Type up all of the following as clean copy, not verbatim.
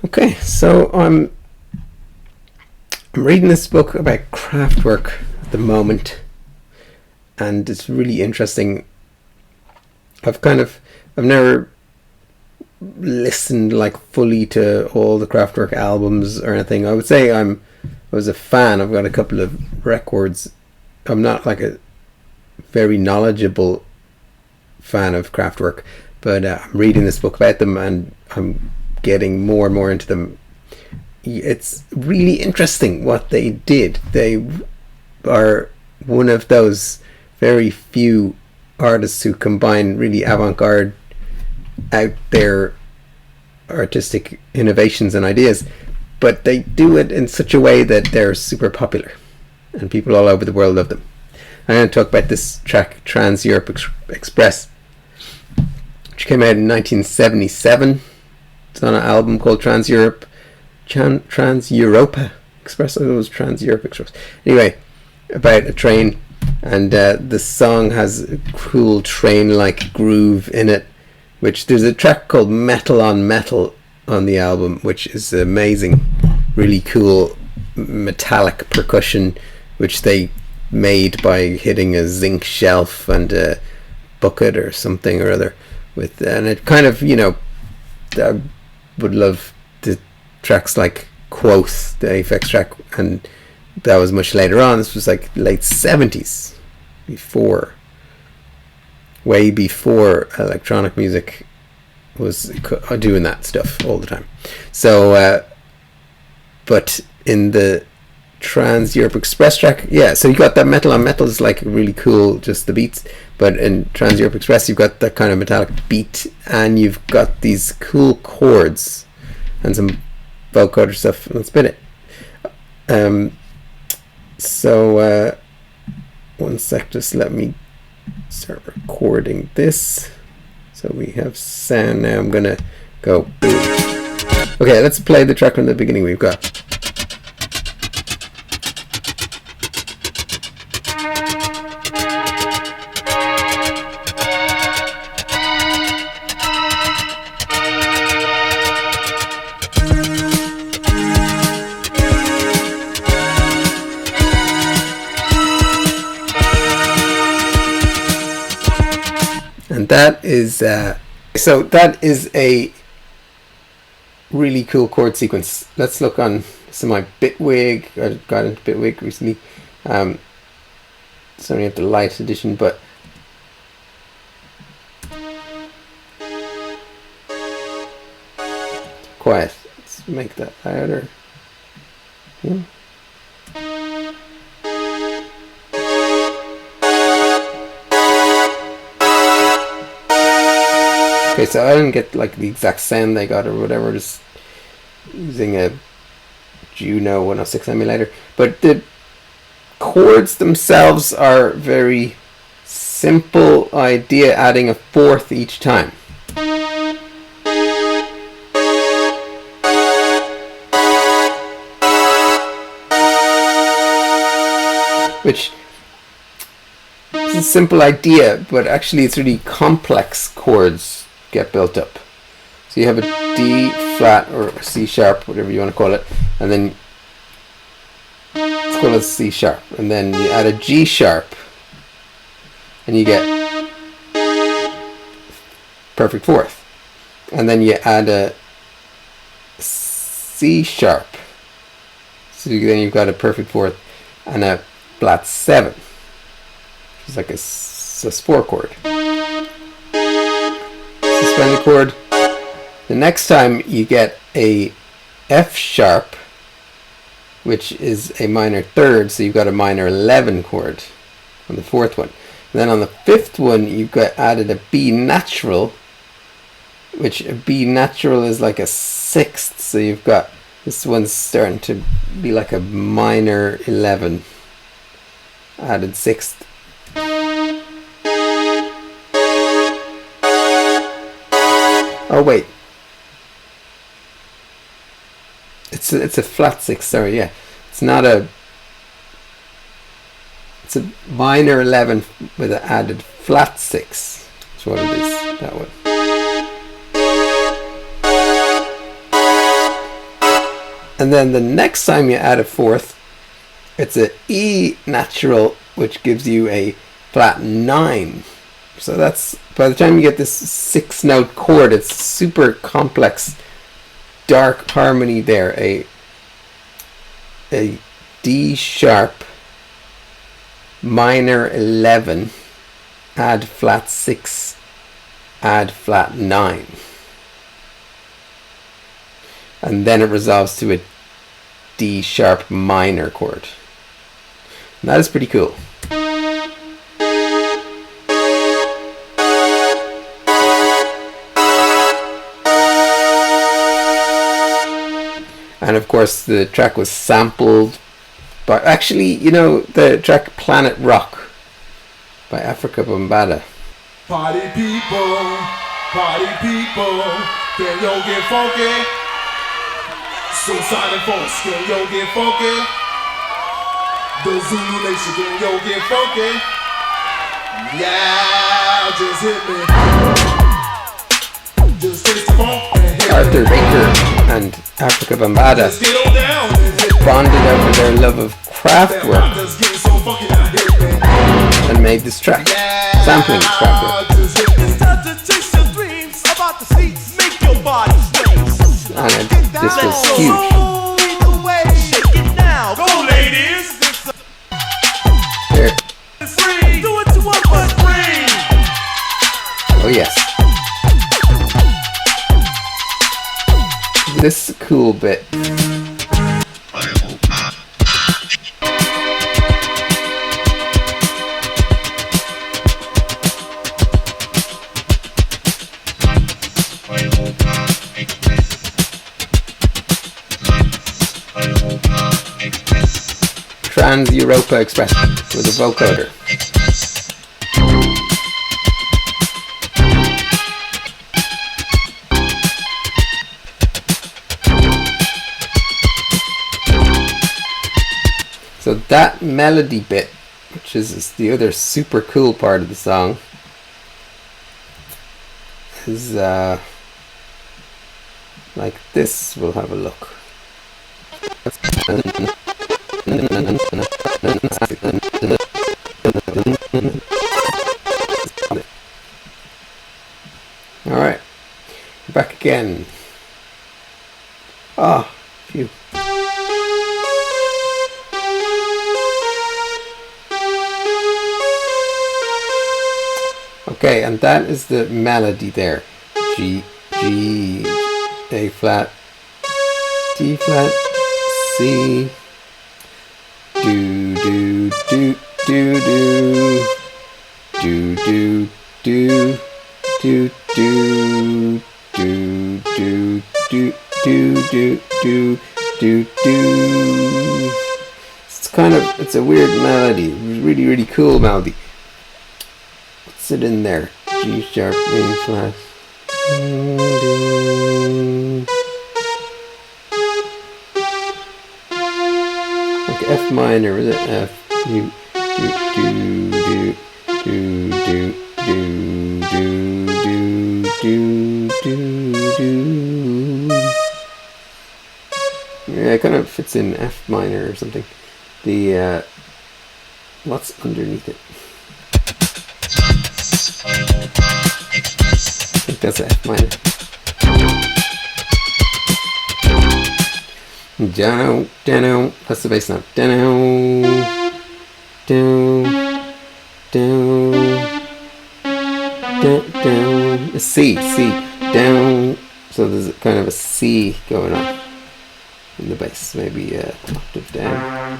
Okay, so I'm reading this book about Kraftwerk at the moment, and it's really interesting. I've never listened like fully to all the Kraftwerk albums or anything. I would say I was a fan. I've got a couple of records. I'm not like a very knowledgeable fan of Kraftwerk, but I'm reading this book about them and I'm getting more and more into them. It's really interesting what they did. They are one of those very few artists who combine really avant-garde, out there artistic innovations and ideas, but they do it in such a way that they're super popular and people all over the world love them. I'm going to talk about this track, Trans-Europe Express, which came out in 1977. It's on an album called Trans-Europa Express. I thought it was Trans-Europe Express. Anyway, about a train, and the song has a cool train-like groove in it, which there's a track called Metal on Metal on the album, which is amazing, really cool metallic percussion, which they made by hitting a zinc shelf and a bucket or something or other with, and it kind of, I would love the tracks like Quoth, the Aphex track, and that was much later on. This was like late 70s, way before electronic music was doing that stuff all the time. So but in the Trans-Europe Express track, so you got that Metal on Metal is like really cool, just the beats, but in Trans-Europe Express you've got that kind of metallic beat and you've got these cool chords and some vocoder stuff. Let's spin it. So one sec, just let me start recording this so we have sound. Now I'm gonna go. Okay, let's play the track from the beginning. We've got that is that is a really cool chord sequence. Let's look on some of my Bitwig. I got into Bitwig recently. It's only at the light edition, but quiet. Let's make that louder. Okay, so I didn't get like the exact sound they got or whatever, just using a Juno 106 emulator. But the chords themselves are very simple idea, adding a fourth each time. Which is a simple idea, but actually it's really complex chords get built up. So you have a D flat or a C sharp, whatever you want to call it, and then let's call it C sharp, and then you add a G sharp and you get perfect fourth, and then you add a C sharp, so then you've got a perfect fourth and a flat 7, which is like a sus4 chord. Suspend the chord. The next time you get a F sharp, which is a minor third, so you've got a minor 11 chord on the fourth one. And then on the fifth one you've got added a B natural, which a B natural is like a sixth, so you've got this one's starting to be like a minor 11 added sixth. Oh wait, it's a flat 6. Sorry, yeah, it's not a. It's a minor 11 with an added flat 6. That's what it is. That one. And then the next time you add a fourth, it's a E natural, which gives you a flat 9. So that's, by the time you get this 6-note chord, it's super complex, dark harmony there. A D sharp minor 11, add flat 6, add flat 9. And then it resolves to a D sharp minor chord. And that is pretty cool. And of course the track was sampled by, actually, you know, the track Planet Rock by Africa Bambaataa. Party people, can yo get funky? So Sonic folks, can yo get funky? The Zulu Nation, can yo get funky? Yeah, just hit me. Just taste the funk and hit Arthur Baker and Africa Bambaataa bonded over their love of Kraftwerk and made this track, sampling Kraftwerk. And this was huge. Here. Oh yes. This cool bit. Trans-Europa Express with a vocoder. So that melody bit, which is the other super cool part of the song, is like this. We'll have a look. Alright, back again. Ah, phew. Okay, and that is the melody there. G, G, A flat, D flat, C, do, do, do, do, do, do, do, do, do, do, do, do, do, do, do, do, do. It's a weird melody, really, really cool melody. What's it in there? G sharp, A flat. Like F minor, is it? F, U, do, do, do, do, do, do, do, do, do, do. Yeah, it kind of fits in F minor or something. The, what's underneath it? I think that's F minor. Down, down, that's the bass note. Down, down, down, down, down. A C, C, down. So there's kind of a C going on in the bass, maybe an octave down.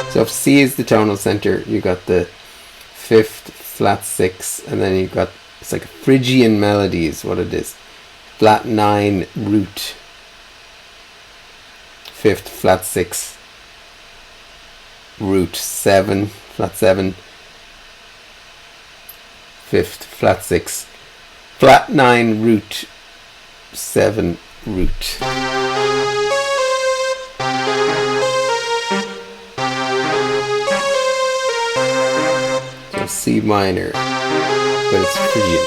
So if C is the tonal center, you got the 5th flat 6, and then you've got, it's like a Phrygian melody is what it is. Flat 9 root, 5th flat 6, root 7, flat 7, 5th flat 6, flat 9 root, 7 root. So C minor. but it's Phrygian.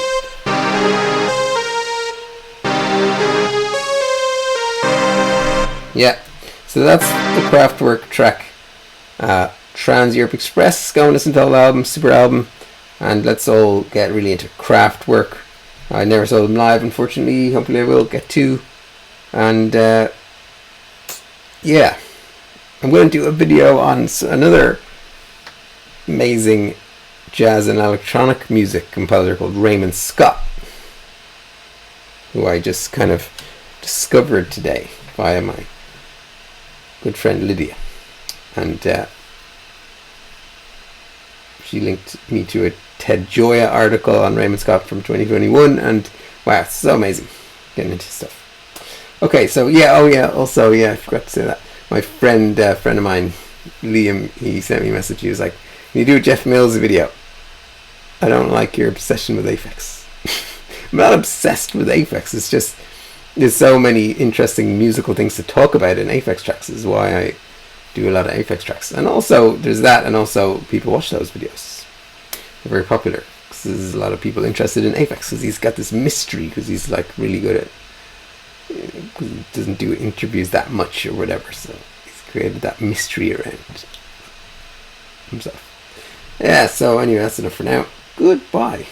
Yeah, so that's the Kraftwerk track, Trans-Europe Express, going us into the whole album, super album, and let's all get really into Kraftwerk. I never saw them live, unfortunately. Hopefully I will get to. And yeah, I'm going to do a video on another amazing jazz and electronic music composer called Raymond Scott, who I just kind of discovered today via my good friend Lydia. And she linked me to a Ted Gioia article on Raymond Scott from 2021, and wow, it's so amazing getting into stuff. Okay, so also I forgot to say that my friend of mine, Liam, he sent me a message. He was like, "Can you do a Jeff Mills video? I don't like your obsession with Aphex." I'm not obsessed with Aphex. It's just there's so many interesting musical things to talk about in Aphex tracks. Is why I do a lot of Aphex tracks, and also there's that, and also people watch those videos. They're very popular because there's a lot of people interested in Aphex because he's got this mystery, because he's like really good at, because he doesn't do interviews that much or whatever, so he's created that mystery around himself. Yeah, so anyway, that's enough for now. Goodbye.